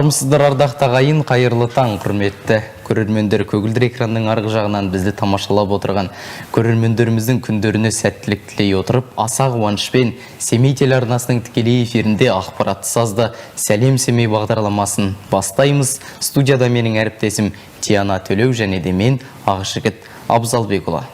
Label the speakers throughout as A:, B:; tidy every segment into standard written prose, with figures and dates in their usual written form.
A: Армысыздар ардақ тағайын, қайырлы таң, құрметті көрермендер. Көгілдір экранның арғы жағынан бізді тамашалап отырған көрермендеріміздің күндеріне сәттілік тілей отырып, аса қуанышпен Семей телеарнасының тікелей эфирінде ақпаратты сазды Сәлем Семей бағдарламасын бастаймыз. Студияда менің әріптесім Тиана Төлеу және де мен Ақжігіт Абзалбекұлы.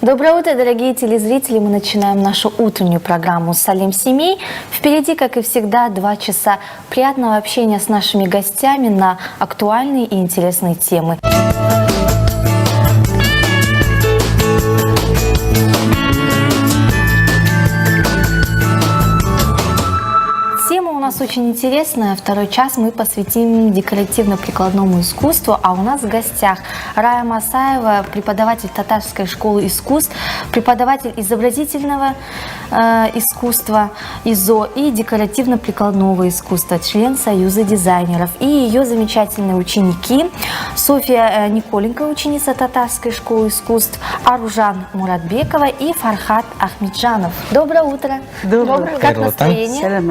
B: Доброе утро, дорогие телезрители. Мы начинаем нашу утреннюю программу «Салим Семей». Впереди, как и всегда, 2 часа приятного общения с нашими гостями на актуальные и интересные темы. Тема у нас очень интересная. Второй час мы посвятим декоративно-прикладному искусству. А у нас в гостях Рая Масаева, преподаватель Татарской школы искусств, преподаватель изобразительного искусства ИЗО и декоративно-прикладного искусства, член Союза дизайнеров. И ее замечательные ученики: Софья Николенко, ученица Татарской школы искусств, Аружан Муратбекова и Фархат Ахмеджанов. Доброе утро.
C: Доброе.
B: Как настроение?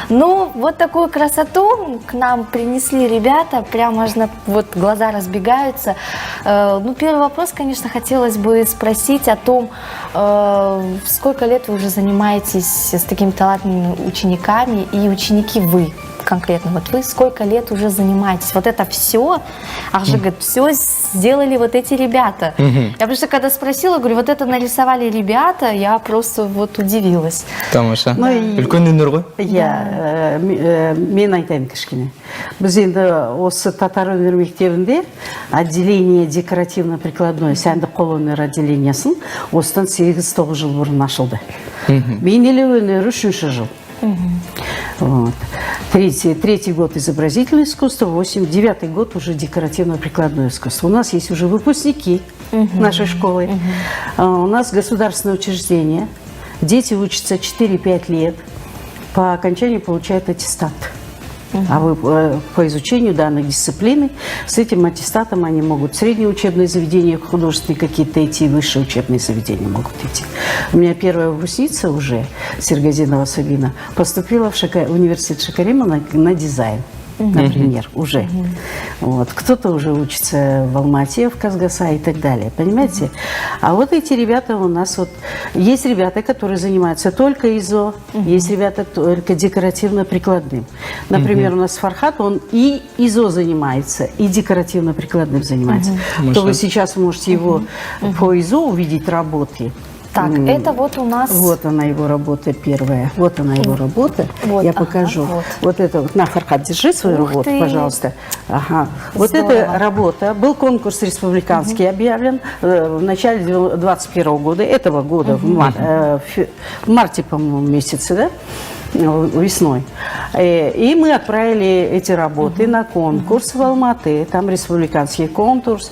B: Ну, вот такую красоту к нам принесли ребята, прямо аж вот глаза разбегаются. Ну, первый вопрос, конечно, хотелось бы спросить о том, сколько лет вы уже занимаетесь с такими талантливыми учениками, и ученики вы конкретно, вот вы сколько лет уже занимаетесь? Вот это все, Ақжігіт, все сделали вот эти ребята. Я просто когда спросила, говорю, вот это нарисовали ребята, я просто вот удивилась.
A: Тамаша. Үлкен өнер ғой?
C: Иә, мен айтайын кішкене. Біз енді осы татар өнер мектебінде отделение декоративно-прикладной сәндік қол өнер отделениесін осыдан 8-9 жыл бұрын ашылды. Бейнелеу өнері 3-ші жыл. Вот. Третий год изобразительное искусство, 9-й год уже декоративно-прикладное искусство. У нас есть уже выпускники нашей школы. У нас государственное учреждение. Дети учатся 4-5 лет. По окончанию получают аттестат. А по изучению данной дисциплины с этим аттестатом они могут в среднее учебное заведение, художественные какие-то идти, высшие учебные заведения могут идти. У меня первая выпускница уже, Сергазинова Сабина, поступила в университет Шакарима на дизайн. Например, уже. Вот. Кто-то уже учится в Алмате, в Казгаса и так далее. Понимаете? А вот эти ребята у нас вот... Есть ребята, которые занимаются только ИЗО, есть ребята только декоративно-прикладным. Например, у нас Фархат, он и ИЗО занимается, и декоративно-прикладным занимается. То вы сейчас можете его по ИЗО увидеть работы.
B: Так, это вот у нас...
C: Вот она его работа первая. Вот она его работа. Вот, я покажу. Вот это вот. На, Фархат, держи свою работу, пожалуйста. Ага. Вот эта работа. Был конкурс республиканский объявлен в начале 2021 года, этого года, в марте, по-моему, месяце, да? Весной. И мы отправили эти работы на конкурс в Алматы. Там республиканский конкурс.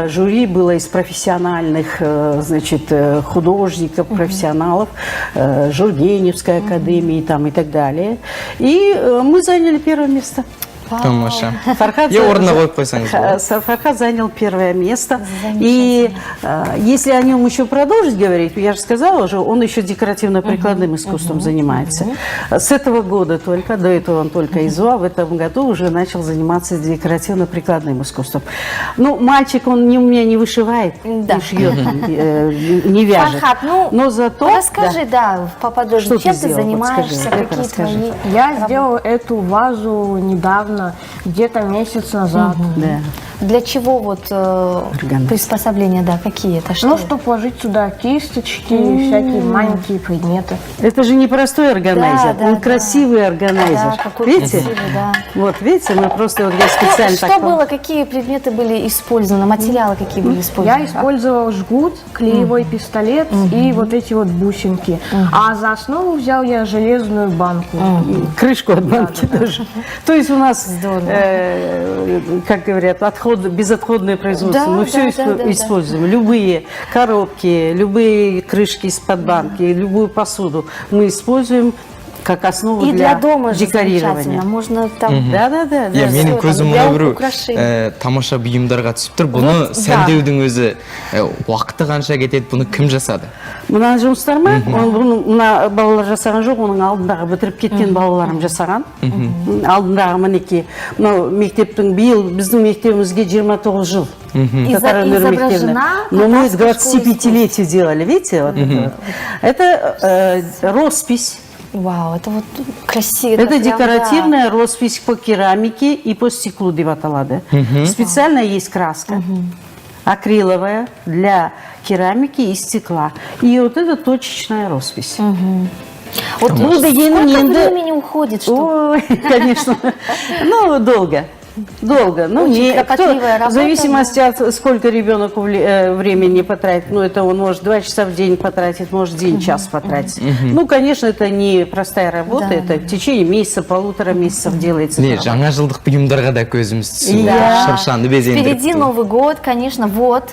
C: Жюри было из профессиональных, значит, художников, профессионалов, Жургеневской академии там и так далее. И мы заняли первое место.
A: Тамаша.
C: Фархат занял первое место. И если о нем еще продолжить говорить, я же сказала уже, он еще декоративно-прикладным искусством занимается. С этого года только, до этого он только ИЗО, а в этом году уже начал заниматься декоративно-прикладным искусством. Ну, мальчик, он у меня не вышивает, не шьет, не вяжет.
B: Фархат, ну,
C: но зато...
B: Расскажи, да, поподробнее, чем ты занимаешься, какие твои...
D: Я сделала эту вазу недавно, где-то месяц назад.
C: Да.
B: Для чего вот приспособления, да, какие это? Что?
D: Ну, чтобы положить сюда кисточки, всякие маленькие предметы.
C: Это же не простой органайзер, он красивый органайзер.
B: Да,
C: видите?
B: Красивый, да.
C: Вот, видите, мы просто вот я специально
B: Что было, какие предметы были использованы, материалы какие были использованы?
D: Я использовала жгут, клеевой пистолет и вот эти вот бусинки. А за основу взял я железную банку.
C: Крышку от банки тоже. То есть у нас, как говорят, безотходное производство.
B: Да,
C: мы все используем. Любые коробки, любые крышки из-под банки, любую посуду мы используем как основу
B: И для дома же
C: декорирования.
B: замечательно. Можно там...
C: Да.
A: Иә, менің
B: Всё,
A: көзім
B: там,
A: мына
B: для
A: бір
B: украшений.
A: тамаша бұйымдарға түсіп тұр. Бұны сәндеудің өзі уақыты қанша кетеді, бұны кім жасады?
C: Мына жұмыстар ма? Бұны мына балалар жасаған жоқ, оның алдындағы бітіріп кеткен балаларым жасаған. Алдындағы мінекей. Мынау мектептің биыл біздің мектебімізге 29 жыл. Татар өнер мектебіне. Но мы к 25-летию делали, видите? Вот это вот. Это роспись.
B: Вау, это вот красиво.
C: Это
B: прям,
C: декоративная роспись по керамике и по стеклу деп аталады. Специально есть краска. Акриловая для керамики и стекла. И вот это точечная роспись.
B: Вот
C: Ну, да,
B: сколько
C: енді-
B: времени уходит, что...
C: Ой, конечно. Ну, долго. Долго. Ну,
B: Очень
C: не,
B: кропотливая работа,
C: в зависимости от сколько ребенок времени потратит. Ну, это он может 2 часа в день потратить, может день-час потратить. Ну, конечно, это не простая работа.
B: Да,
C: Это в течение месяца, 1,5 месяцев делается.
A: Не,
C: эта работа.
A: жаңа жылдық бұйымдарға да көзіміз түсіп,
C: Иә.
A: шыршаны безендіріп.
B: Впереди Новый год, конечно, вот,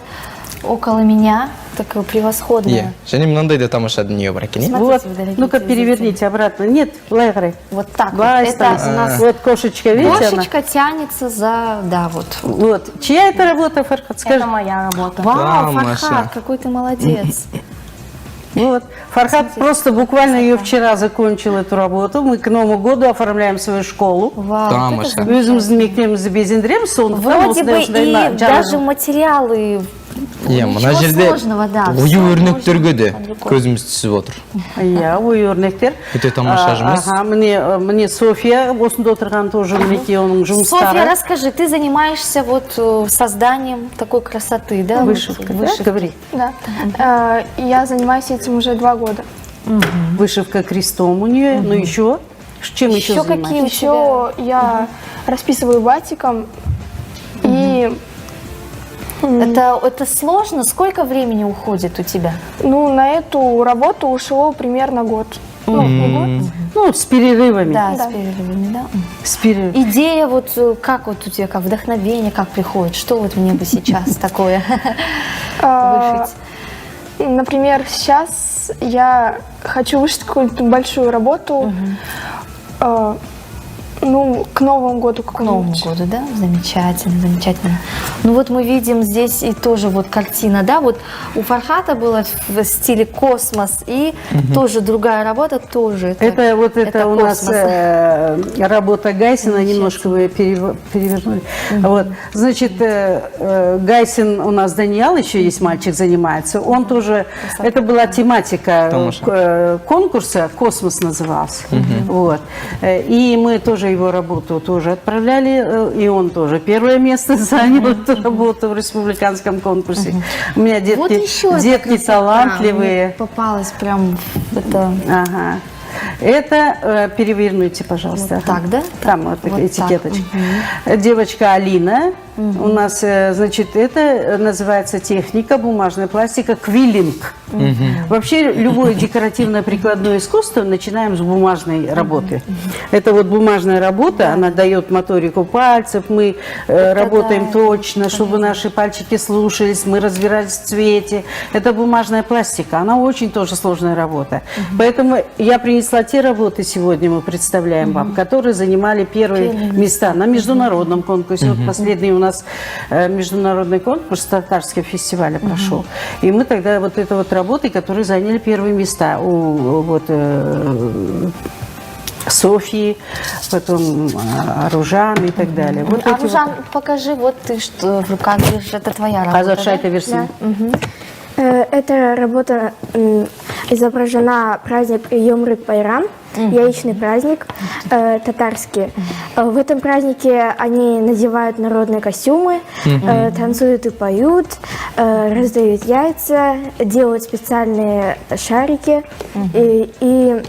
B: около меня, такое превосходное.
A: Иә, және мынандай да тамаша дүние бар екен, иә?
B: Смотрите,
C: Вот,
B: вы, дорогие
C: ну-ка
B: телезрители.
C: переверните обратно. Нет, лайграй.
B: Вот так вот.
C: Бай,
B: Это
C: Стас.
B: у нас
C: Вот кошечка, видите, она?
B: кошечка тянется за... Да, вот.
C: Вот. Чья это работа, Фархат? Скажи.
D: Это моя работа.
B: Вау,
A: Да,
B: Фархат,
A: Маша.
B: какой ты молодец.
C: Вот. Фархат просто буквально ее вчера закончил эту работу. Мы к Новому году оформляем свою школу.
B: Вау,
A: Да,
B: вот это
A: Маша.
C: Өзіміздің мектебімізді безендіреміз, сондықтан
B: Вроде бы
C: осындай
B: и
C: жаңа
B: даже
C: жыл.
B: материалы.
A: Иә, мына
B: Ничего
A: жерде
B: сложного, да,
A: ою
B: всё
A: өрнектерге де
B: можно под рукой.
A: көзіміз түсіп отыр.
C: Иә, ой өрнектер.
A: Өте тамаша жұмыс.
C: Ага, мне София осында отырған тоже мінекей оның жұмыстары.
B: Софья, расскажи, ты занимаешься вот созданием такой красоты, да?
C: Вышивка, да?
B: Вышивки.
C: Говори.
E: Да. Я занимаюсь этим уже 2 года.
C: Вышивка крестом у нее, ну еще. Чем еще
B: Еще какие
C: занимаетесь?
E: Еще я расписываю батиком и
B: Это сложно? Сколько времени уходит у тебя?
E: на эту работу ушло примерно год. Ну, не год.
C: Ну, с перерывами.
B: Да,
E: Да.
B: с перерывами, да.
C: С перерывами.
B: Идея вот как вот у тебя, как вдохновение, как приходит? Что вот мне бы сейчас такое
E: А,
B: вышить?
E: Например, сейчас я хочу вышить какую-то большую работу. К Новому году
B: К Новому
E: какую-нибудь.
B: году, да? Замечательно, замечательно. Ну вот мы видим здесь и тоже вот картина, да, вот у Фархата было в стиле космос, и тоже другая работа, тоже.
C: Это у нас
B: космос.
C: работа Гайсина, немножко вы перевернули. Вот. Значит, Гайсин у нас Даниил, еще есть мальчик, занимается. Он тоже, это была тематика конкурса, «Космос» назывался. Вот. И мы тоже его работу тоже отправляли, и он тоже первое место занял эту работу в республиканском конкурсе. У меня
B: Вот еще одна
C: детки
B: красота.
C: талантливые.
B: Мне попалась прям это...
C: Ага. Это переверните, пожалуйста.
B: Вот так, да?
C: Там вот,
B: Вот
C: этикеточка. Девочка Алина. У нас, значит, это называется техника бумажная пластика квиллинг. Вообще любое декоративное прикладное искусство начинаем с бумажной работы. Это вот бумажная работа, она дает моторику пальцев, мы работаем точно, чтобы наши пальчики слушались, мы разбирались в цвете. Это бумажная пластика, она очень тоже сложная работа. Поэтому я принесла те работы сегодня, мы представляем вам, которые занимали первые места на международном конкурсе. Вот последний у нас международный конкурс татарского фестиваля прошел. И мы тогда вот это вот работы, которые заняли первые места у Софьи, потом Аружан и так далее. Вот эти
B: Аружан, покажи, вот ты что в руках держишь, это твоя работа,
C: Казахша
B: да?
C: это версия.
E: Эта работа изображена праздник Йомрык-Байрам, яичный праздник татарский. В этом празднике они надевают народные костюмы, танцуют и поют, раздают яйца, делают специальные шарики и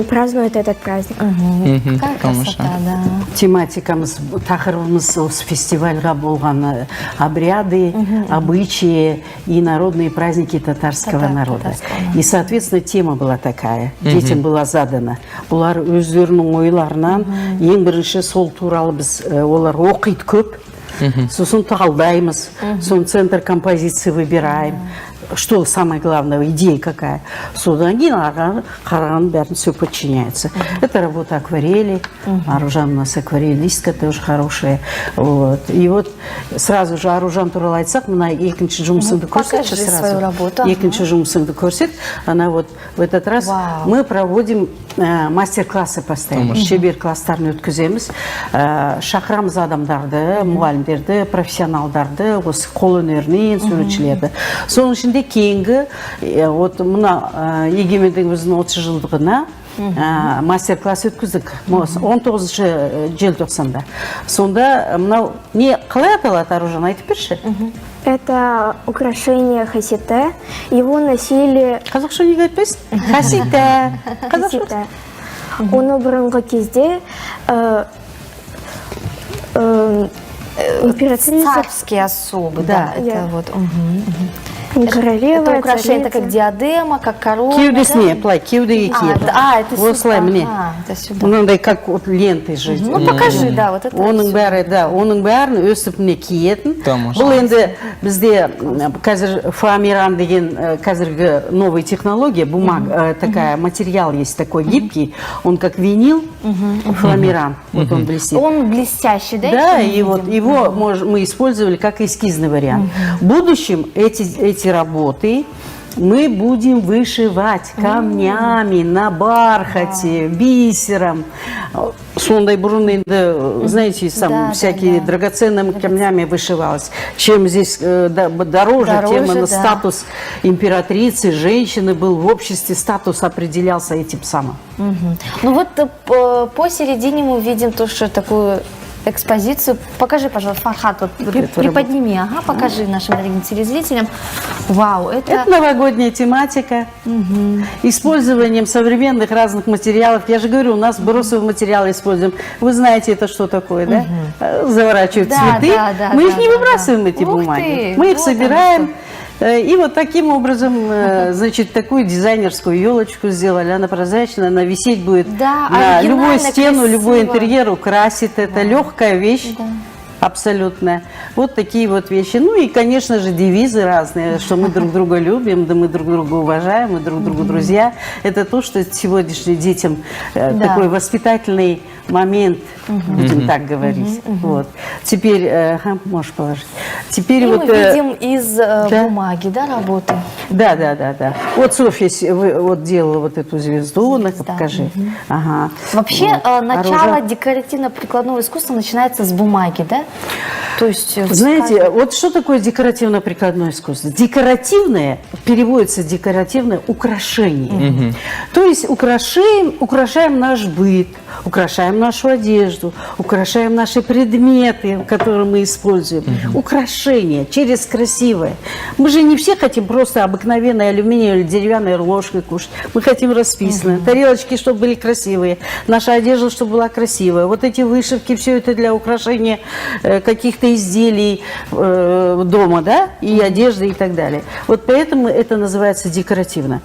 E: празднуют этот праздник.
B: Какая красота, да.
C: Тематикамыз, тақырыбымыз осы фестивальға болған обряды, обычаи и народные праздники татарского народа. И, соответственно, тема была такая. Детям была задана. Бұлар өздерінің ойларынан ең бірінші сол туралы біз олар оқиды көп. Сосын талдаймыз, сосын центр композиции выбираем. что самое главное, идея какая? Содан кейін қараған бәрін все подчиняется. Это работа акварели. Аружан у нас акварелистка тоже хорошая. Вот. И вот сразу же Аружан туралы айтсақ, мына екінші жұмысыңды көрсетші
B: покажи
C: сразу.
B: свою работу.
C: Екінші жұмысыңды көрсет. Она вот в этот раз мы проводим мастер-классы постоянно. Шебер класстарын өткіземіз. Шақырамыз адамдарды, мұғалімдерді, профессионалдарды, осы қол өнерінен суретшілерді. Соның ішінде кейінгі, вот мына егемендігіміздің 30 жылдығына мастер-класс өткіздік. 19 желтоқсанда. Сонда мынау не қалай аталады, Аружан, айтып берші?
F: Это украшение хасите. Его носили...
C: Қазақша неге айтпайсың? Хасите.
F: Хасите. Оны бұрынғы кезде императрица...
B: Царские особы, да. Это вот.
F: Королева,
B: Это украшение, это
F: царица.
B: как диадема, как корона.
C: Кеудесіне, былай, кеудеге киеді.
B: Это сюда.
C: Осылай міне.
B: Это сюда.
C: Мынандай как вот лентой же.
B: Ну, покажи, да, вот это.
C: Оның бәрі, да, оның бәрін өстіп міне киетін.
A: Тамаша.
C: Бұл енді бізде қазір фоамиран деген қазіргі новая технология, бумага, такая, материал есть такой гибкий, он как винил, фоамиран, вот он блестит.
B: Он блестящий, да?
C: Да,
B: еще не
C: и вот
B: видим?
C: его мы использовали как эскизный вариант. В будущем эти работы мы будем вышивать камнями на бархате, бисером. Сондай бұрын енді, знаете, всякие драгоценными камнями вышивалось. Чем здесь дороже, тем
B: да.
C: статус императрицы, женщины был в обществе, статус определялся этим самым.
B: Ну вот посередине мы видим то, что такую экспозицию. Покажи, пожалуйста, Фархат, вот приподними, покажи нашим дорогим телезрителям. Вау,
C: Это новогодняя тематика, использованием современных разных материалов. Я же говорю, у нас бросовые материалы используем. Вы знаете, это что такое, да? Заворачивают цветы. Мы их не выбрасываем, эти бумаги. Мы их собираем. И вот таким образом, значит, такую дизайнерскую елочку сделали. Она прозрачная, она висеть будет на любую стену, любой интерьер, украсит. Это легкая вещь. Абсолютно. Вот такие вот вещи. Ну и, конечно же, девизы разные, что мы друг друга любим, да мы друг друга уважаем, мы друг другу друзья. Это то, что сегодняшним детям такой воспитательный момент, будем так говорить. Вот. Теперь, можешь положить. Теперь
B: и
C: вот,
B: мы видим из бумаги, да, работы?
C: Да. Вот Софья вот делала вот эту звезду, покажи. Ага.
B: Вообще, начало декоративно-прикладного искусства начинается с бумаги, да? То есть,
C: знаете, вот что такое декоративно-прикладное искусство? Декоративное переводится декоративное украшение. То есть украшаем наш быт, украшаем нашу одежду, украшаем наши предметы, которые мы используем. Украшение через красивое. Мы же не все хотим просто обыкновенной алюминиевой или деревянной ложкой кушать. Мы хотим расписанное. Тарелочки, чтобы были красивые. Наша одежда, чтобы была красивая. Вот эти вышивки, все это для украшения каких-то изделий дома, да, и одежды и так далее. Вот поэтому это называется декоративно.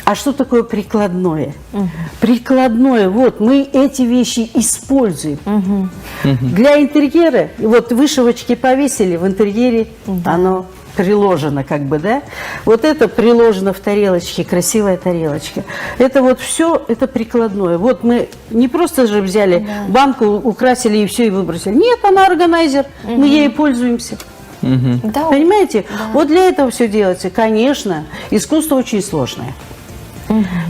C: А что такое прикладное? Прикладное, вот мы эти вещи используем. Для интерьера, вот вышивочки повесили, в интерьере оно приложено, как бы, да? Вот это приложено в тарелочке, красивая тарелочка. Это вот все, это прикладное. Вот мы не просто же взяли банку, украсили и все, и выбросили. Нет, она органайзер, мы ей пользуемся.
B: Да.
C: Понимаете? Вот для этого все делается. Конечно, искусство очень сложное.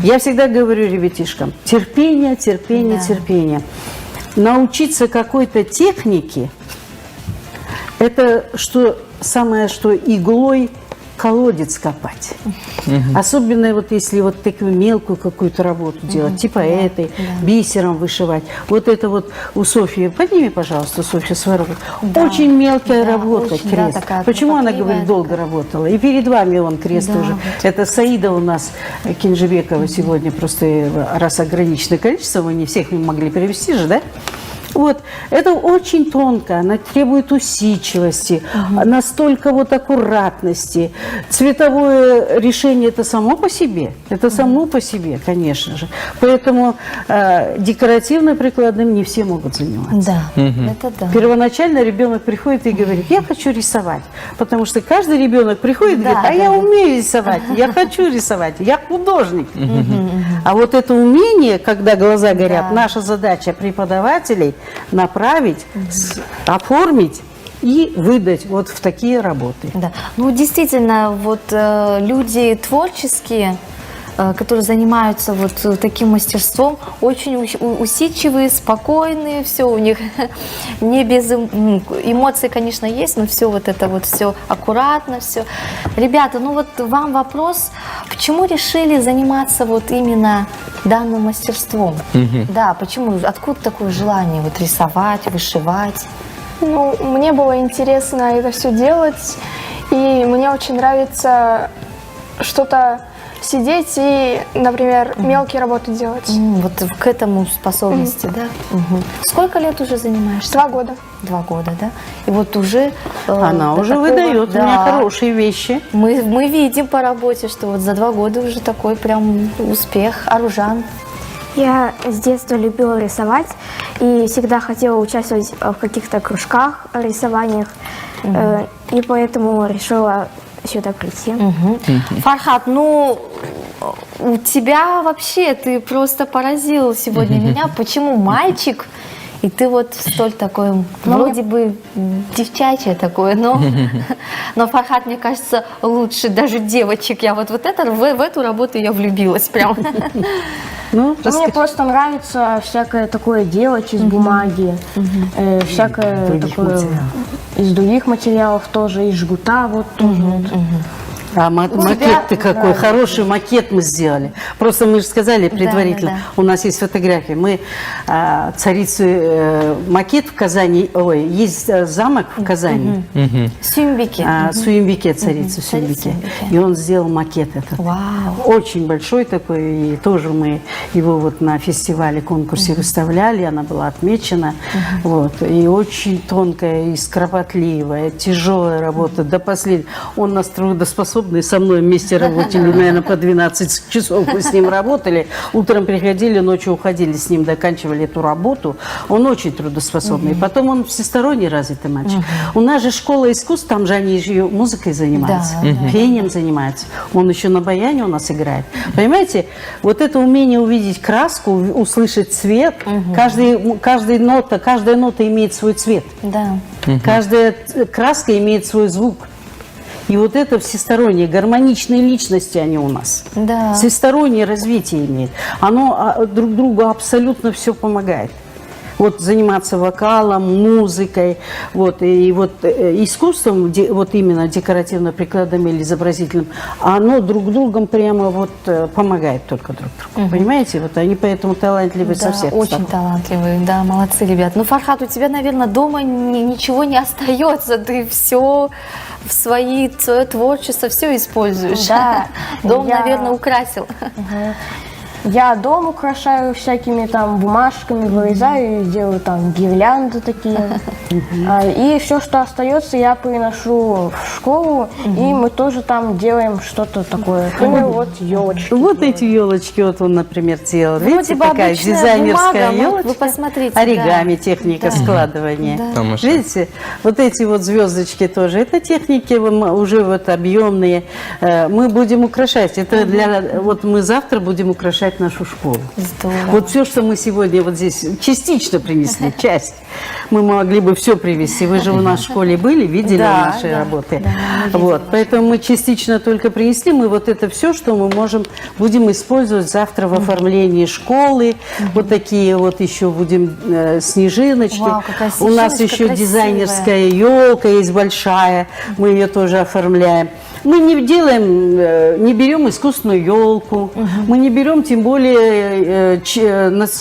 C: Я всегда говорю ребятишкам, терпение, терпение, терпение. Научиться какой-то технике, это что самое, что иглой колодец копать. Особенно вот если вот такую мелкую какую-то работу делать, типа этой, бисером вышивать. Вот это вот у Софьи, подними, пожалуйста, Софья, свою работу. Очень мелкая работа,
B: очень,
C: крест. Почему она, говорит, долго работала? И перед вами он крест уже. Это Саида у нас, Кинжебекова сегодня, просто раз ограниченное количество, мы не всех могли перевести же, да? Вот, это очень тонко, она требует усидчивости, настолько вот аккуратности. Цветовое решение это само по себе, конечно же. Поэтому декоративно-прикладным не все могут заниматься.
B: Да, это да.
C: Первоначально ребенок приходит и говорит, я хочу рисовать, потому что каждый ребенок приходит и
B: Да,
C: говорит, я умею рисовать, я хочу рисовать, я художник. А вот это умение, когда глаза горят, наша задача преподавателей направить, оформить и выдать вот в такие работы.
B: Да. Ну, действительно, вот люди творческие, которые занимаются вот таким мастерством, очень усидчивые, спокойные, все у них не без эмоций, конечно, есть, но все вот это вот все аккуратно, все. Ребята, ну вот вам вопрос, почему решили заниматься вот именно данным мастерством? Да, почему, откуда такое желание вот рисовать, вышивать?
E: Ну, мне было интересно это все делать, и мне очень нравится что-то сидеть и, например, мелкие работы делать.
B: Вот к этому способности, да? Сколько лет уже занимаешься?
E: 2 года.
B: 2 года, да? И вот уже...
C: Она
B: до
C: уже
B: такого,
C: выдает у меня хорошие вещи.
B: Мы видим по работе, что вот за 2 года уже такой прям успех. Аружан.
F: Я с детства любила рисовать и всегда хотела участвовать в каких-то кружках, рисованиях, и поэтому решила сюда прийти.
B: Фархат, ну, у тебя вообще, ты просто поразил сегодня меня. Почему мальчик, и ты вот столь такой, вроде бы девчачье такое, но Фархат, мне кажется, лучше даже девочек. Я вот это, в эту работу я влюбилась прям.
C: Ну,
D: Мне просто нравится всякое такое делать из бумаги, всякое такое из других материалов тоже, из жгута вот тоже.
C: А макет ты какой, хороший макет мы сделали. Просто мы же сказали предварительно, у нас есть фотографии. Мы царицу, макет в Казани, есть замок в Казани.
B: Сюмбике.
C: Суимбике, царица Суимбике. И он сделал макет этот.
B: Вау.
C: Очень большой такой, и тоже мы его вот на фестивале, конкурсе выставляли, она была отмечена. Вот. И очень тонкая, и скропотливая, тяжелая работа до последнего. Он нас трудоспособный, со мной вместе работали, наверное, по 12 часов мы с ним работали. Утром приходили, ночью уходили с ним, доканчивали эту работу. Он очень трудоспособный. Потом он всесторонне развитый мальчик. У нас же школа искусств, там же они же музыкой занимаются, пением занимаются. Он еще на баяне у нас играет. Понимаете, вот это умение увидеть краску, услышать цвет, каждая нота имеет свой цвет.
B: Да.
C: Каждая краска имеет свой звук. И вот это всестороннее, гармоничные личности они у нас.
B: Да.
C: Всестороннее развитие имеет. Оно друг другу абсолютно все помогает. Вот заниматься вокалом, музыкой, вот, и вот искусством, вот именно декоративно-прикладным или изобразительным, оно друг другом прямо вот помогает только друг другу. Понимаете? Вот они поэтому талантливые
B: Да,
C: совсем.
B: очень талантливые, да, молодцы, ребят. Ну, Фархат, у тебя, наверное, дома ничего не остается, ты все в свое творчество все используешь.
D: Да.
B: Дом,
D: Я-
B: наверное, украсил.
D: Я дом украшаю всякими там бумажками, вырезаю и делаю там гирлянды такие. И все, что остается, я приношу в школу, и мы тоже там делаем что-то такое. Например, вот елочки.
C: Вот эти елочки, вот он, например, делал. Видите,
B: бы
C: такая
B: обычная
C: дизайнерская
B: бумага,
C: елочка.
B: вы посмотрите,
C: Оригами, техника складывания.
A: Потому что-
C: Видите, вот эти вот звездочки тоже, это техники уже вот объемные. Мы будем украшать. Это вот мы завтра будем украшать нашу школу.
B: Здорово.
C: Вот все, что мы сегодня вот здесь частично принесли, часть. Мы могли бы все привезти. Вы же у нас в школе были, видели наши работы. Вот, поэтому мы частично только принесли. Мы вот это все, что мы будем использовать завтра в оформлении школы. Вот такие вот еще будем снежиночки.
B: Вау, какая
C: У нас
B: снежиночка
C: еще
B: красивая.
C: дизайнерская елка есть большая. Мы ее тоже оформляем. Мы не берем искусственную елку, мы не берем тем более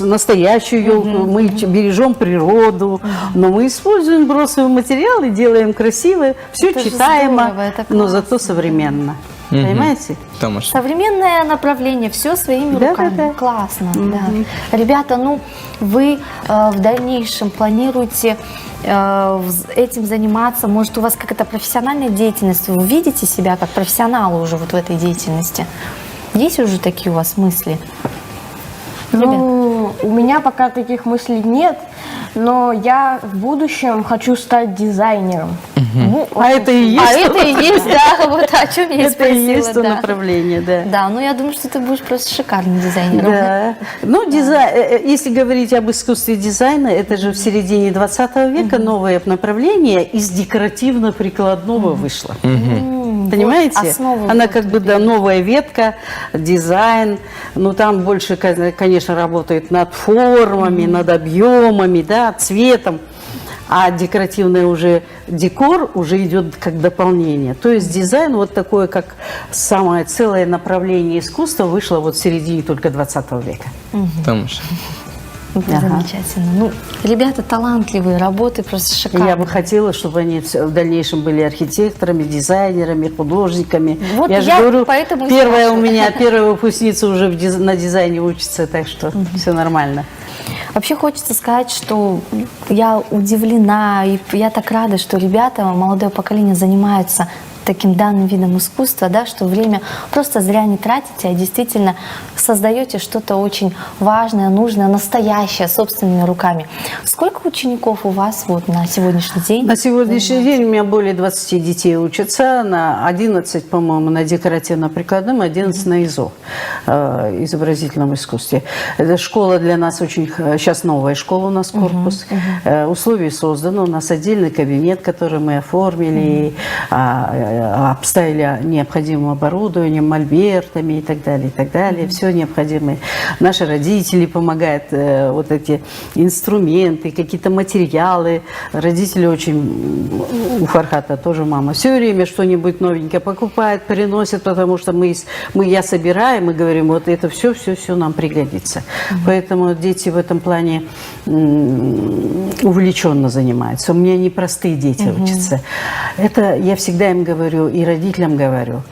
C: настоящую елку, мы бережем природу, но мы используем бросовый материал и делаем красиво, все
B: Это же
C: читаемо,
B: здорово, это
C: но
B: классно.
C: зато современно. Понимаете?
A: Тамаш.
B: Современное направление, все своими
C: Да,
B: руками.
C: да, да.
B: Классно, да. Ребята, ну, вы в дальнейшем планируете этим заниматься? Может, у вас какая-то профессиональная деятельность? Вы видите себя как профессионала уже вот в этой деятельности? Есть уже такие у вас мысли?
D: Ну, у меня пока таких мыслей нет, но я в будущем хочу стать дизайнером. Ну,
C: А это и есть,
B: А это и есть, да, вот о чем я и
C: это и есть
B: спросила,
C: то
B: да.
C: направление, да.
B: Да, ну я думаю, что ты будешь просто шикарным дизайнером.
C: Да. Ну, если говорить об искусстве дизайна, это же в середине 20 века новое направление из декоративно-прикладного вышло. Понимаете?
B: основу
C: Она как бы, да, новая ветка, дизайн. Ну, там больше, конечно, работает над формами, над объемами, да, цветом. А декоративный уже декор уже идет как дополнение. То есть дизайн вот такое, как самое целое направление искусства вышло вот в середине только 20 века.
A: Тамаш.
B: Это замечательно. Ну, ребята талантливые, работы просто шикарные.
C: Я бы хотела, чтобы они в дальнейшем были архитекторами, дизайнерами, художниками.
B: Вот
C: я же
B: я
C: говорю,
B: поэтому и
C: первая у
B: спрашиваю.
C: меня, первая выпускница уже на дизайне учится, так что все нормально.
B: Вообще хочется сказать, что я удивлена, и я так рада, что ребята, молодое поколение занимаются таким данным видом искусства, да, что время просто зря не тратите, а действительно создаете что-то очень важное, нужное, настоящее, собственными руками. Сколько учеников у вас вот на сегодняшний день?
C: На сегодняшний день у меня более 20 детей учатся, на 11, по-моему, на декоративно-прикладном, 11 на ИЗО, изобразительном искусстве. Это школа для нас очень... Сейчас новая школа у нас, корпус. Условия созданы, у нас отдельный кабинет, который мы оформили, обставили необходимым оборудованием, мольбертами и так далее, и так далее. Все необходимое. Наши родители помогают, вот эти инструменты, какие-то материалы. Родители очень, у Фархата тоже мама, все время что-нибудь новенькое покупает, приносит, потому что я собираю, мы говорим, вот это все нам пригодится. Поэтому дети в этом плане увлеченно занимаются. У меня непростые дети учатся. Это я всегда им говорю, и родителям говорю,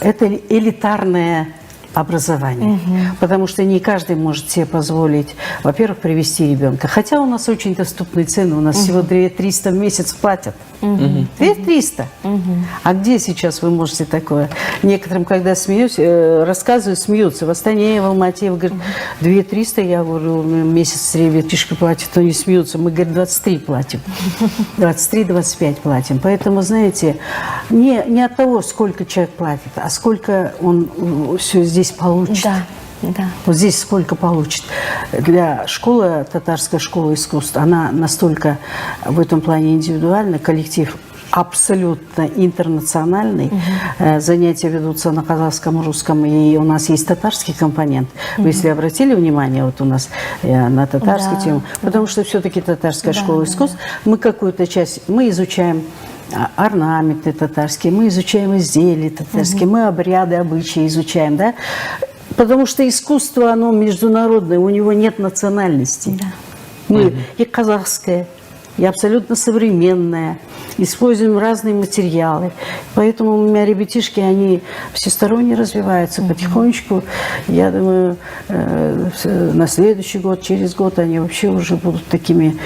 C: это элитарное образование. Потому что не каждый может себе позволить, во-первых, привести ребенка. Хотя у нас очень доступные цены, у нас всего 2300 в месяц платят. 2300. А где сейчас вы можете такое? Некоторым, когда смеюсь, рассказываю, смеются. В Астане, в Алмате, говорят, 2300, я говорю, месяц ребятишки платят, они смеются. Мы, говорит, 23 платим. 23-25 платим. Поэтому, знаете, не от того, сколько человек платит, а сколько он все здесь получит.
B: Да, да.
C: Вот здесь сколько получит. Для школы, татарская школа искусств, она настолько в этом плане индивидуальна, коллектив абсолютно интернациональный. Занятия ведутся на казахском, русском, и у нас есть татарский компонент. Вы, если обратили внимание, вот у нас на татарскую тему, потому что все-таки татарская школа искусств, мы какую-то часть, мы изучаем орнаменты татарские, мы изучаем изделия татарские, мы обряды, обычаи изучаем, да? Потому что искусство, оно международное, у него нет национальности. Мы и казахское, и абсолютно современное, используем разные материалы. Поэтому у меня ребятишки, они всесторонне развиваются потихонечку. Я думаю, на следующий год, через год они вообще уже будут такими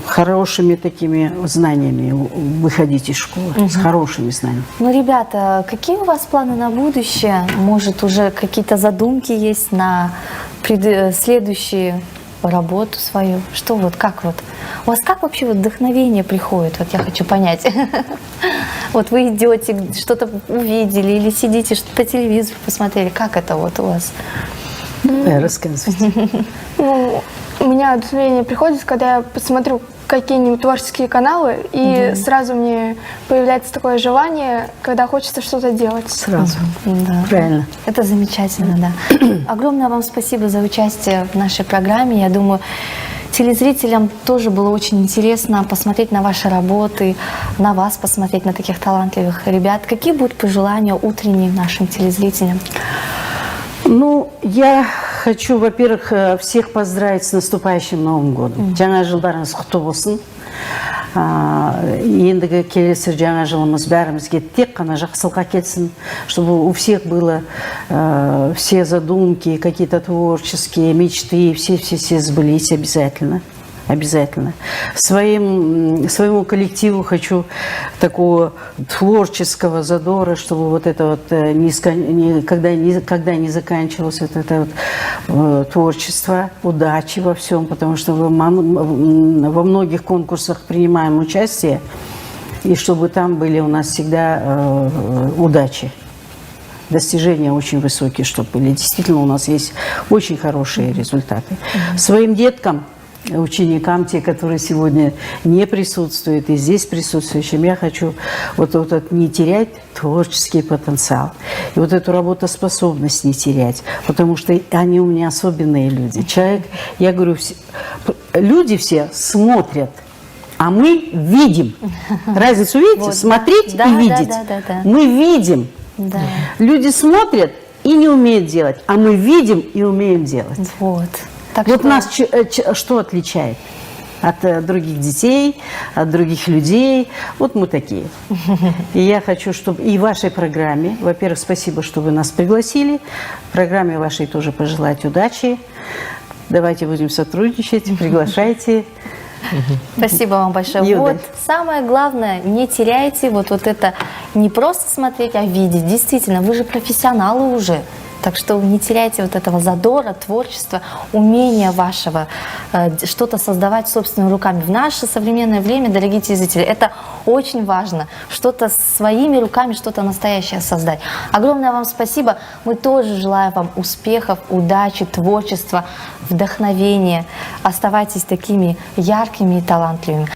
C: хорошими такими знаниями выходить из школы, с хорошими знаниями.
B: Ну, ребята, какие у вас планы на будущее? Может, уже какие-то задумки есть на следующие работу свою? Что вот, как вот? У вас как вообще вот вдохновение приходит? Вот я хочу понять. Вот вы идете, что-то увидели или сидите, что-то по телевизору посмотрели. Как это вот у вас?
C: Рассказывайте.
E: Ну, у меня вдохновение приходит, когда я посмотрю какие-нибудь творческие каналы, и сразу мне появляется такое желание, когда хочется что-то делать.
C: Сразу.
B: Да.
C: Правильно.
B: Это замечательно, да. Огромное вам спасибо за участие в нашей программе. Я думаю, телезрителям тоже было очень интересно посмотреть на ваши работы, на вас посмотреть, на таких талантливых ребят. Какие будут пожелания утренние нашим телезрителям?
C: Ну, я хочу, во-первых, всех поздравить с наступающим Новым годом. Жаңа жылдарыңыз құтты болсын. ендігі келесі жаңа жылымыз бәрімізге тек қана жақсылыққа келсін, чтобы у всех было все задумки, какие-то творческие мечты, все сбылись обязательно. Обязательно. Своему коллективу хочу такого творческого задора, чтобы вот это вот никогда не заканчивалось вот это вот творчество, удачи во всем, потому что во многих конкурсах принимаем участие, и чтобы там были у нас всегда удачи. Достижения очень высокие, чтобы были. Действительно, у нас есть очень хорошие результаты. Своим деткам, ученикам, те, которые сегодня не присутствуют и здесь присутствующим, я хочу вот не терять творческий потенциал. И вот эту работоспособность не терять, потому что они у меня особенные люди. Человек, я говорю, люди все смотрят, а мы видим. Разницу видите? Вот, смотреть и видеть. Да. Мы видим. Да. Люди смотрят и не умеют делать, а мы видим и умеем делать.
B: Вот. Так
C: вот
B: что...
C: нас что отличает от других детей, от других людей? Вот мы такие. И я хочу, чтобы и в вашей программе, во-первых, спасибо, что вы нас пригласили, в программе вашей тоже пожелать удачи. Давайте будем сотрудничать, приглашайте.
B: Спасибо вам большое.
C: Юда.
B: Вот самое главное, не теряйте вот это, не просто смотреть, а видеть. Действительно, вы же профессионалы уже. Так что не теряйте вот этого задора, творчества, умения вашего что-то создавать собственными руками. В наше современное время, дорогие телезрители, это очень важно. Что-то своими руками, что-то настоящее создать. Огромное вам спасибо. Мы тоже желаем вам успехов, удачи, творчества, вдохновения. Оставайтесь такими яркими и талантливыми.